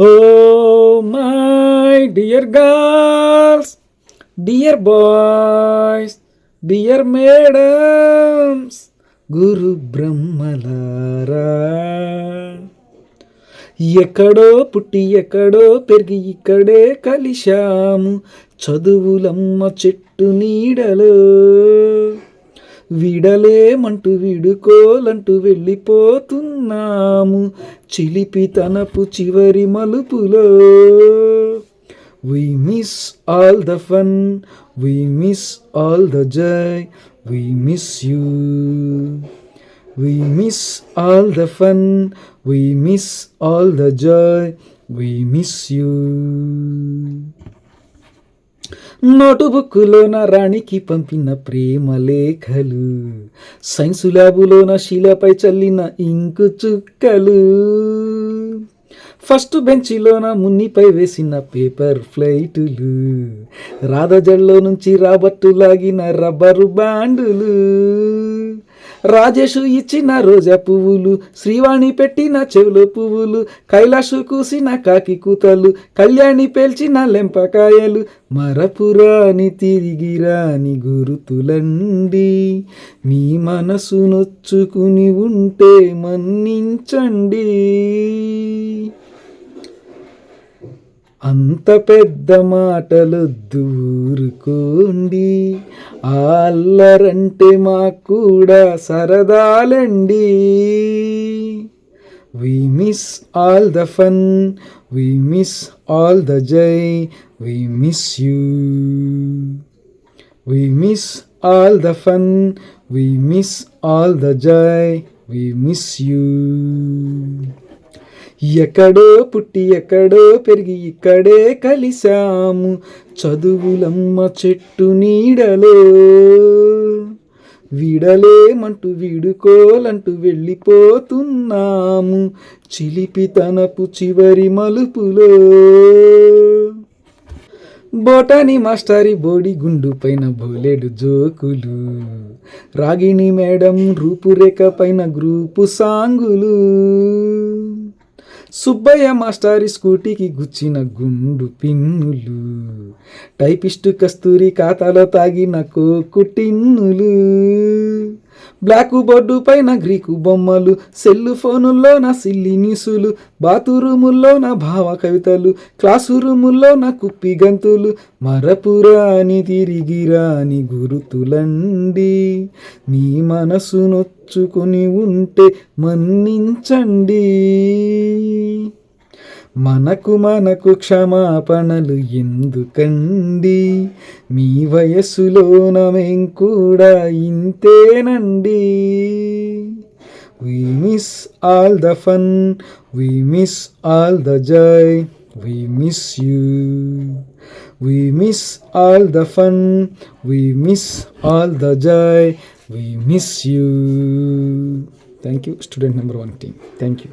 Oh, my dear girls, dear boys, dear madams, గురు బ్రహ్మలారా, ఎక్కడో పుట్టి ఎక్కడో పెరిగి ఇక్కడే కలిశాము చదువులమ్మ చెట్టు నీడలో. విడలేమంటూ విడుకోలంటూ వెళ్ళిపోతున్నాము చిలిపితనపు చివరి మలుపులో. We miss all the fun, we miss all the joy, we miss you. We miss all the fun, we miss all the joy, we miss you. Note బుక్కులోన రాణికి పంపిన ప్రేమ లేఖలు, సైన్సు ల్యాబులోన శిలపై చల్లిన ఇంకు చుక్కలు, ఫస్ట్ బెంచిలోన మున్నిపై వేసిన పేపర్ ఫ్లైటులు, రాధజల్లో నుంచి రాబట్టు లాగిన rubber బ్యాండులు, Rajesh ఇచ్చిన రోజా పువ్వులు, శ్రీవాణి పెట్టిన చెవులో పువ్వులు, కైలాసు కూసిన కాకి కూతలు, కళ్యాణి పేల్చిన లెంపకాయలు, మరపురాని తిరిగిరాని గురుతులండి. మీ మనసు నొచ్చుకుని ఉంటే మన్నించండి. అంత పెద్ద మాటలొద్దు ఊరుకోండి, ఆ అల్లరంటే మాకు కూడా సరదాలండి. We miss all the fun, we miss all the joy, we miss you. We miss all the fun, we miss all the joy, we miss you. ఎక్కడో పుట్టి ఎక్కడో పెరిగి ఇక్కడే కలిశాము చదువులమ్మ చెట్టు నీడలో. విడలేమంటూ వీడుకోలంటూ వెళ్ళిపోతున్నాము చిలిపితనపు చివరి మలుపులో. బోటాని మాస్టారి బోడి గుండు పైన బోలెడు జోకులు, రాగిణి మేడం రూపురేఖ పైన గ్రూపు సాంగులు, సుబ్బయ్య మాస్టారి స్కూటీకి గుచ్చిన గుండు పిన్నులు, టైపిస్టు కస్తూరి ఖాతాలో తాగిన కోకు టిన్నులు, బ్లాక్ బోర్డు పైన గ్రీకు బొమ్మలు, సెల్లు ఫోనుల్లో నా సిల్లి న్యూసులు, బాతురూముల్లో నా భావ కవితలు, క్లాసు రూముల్లో నా కుప్పి గంతులు, మరపురాని తిరిగిరాని గురుతులండి. మీ మనసు నొచ్చుకొని ఉంటే మన్నించండి. మనకు క్షమాపణలు ఎందుకండి, మీ వయస్సులోన మేం కూడా ఇంతేనండి. We miss all the fun, we miss all the joy, we miss you. We miss all the fun, we miss all the joy, we miss you. Thank you, student number 1 team. Thank you.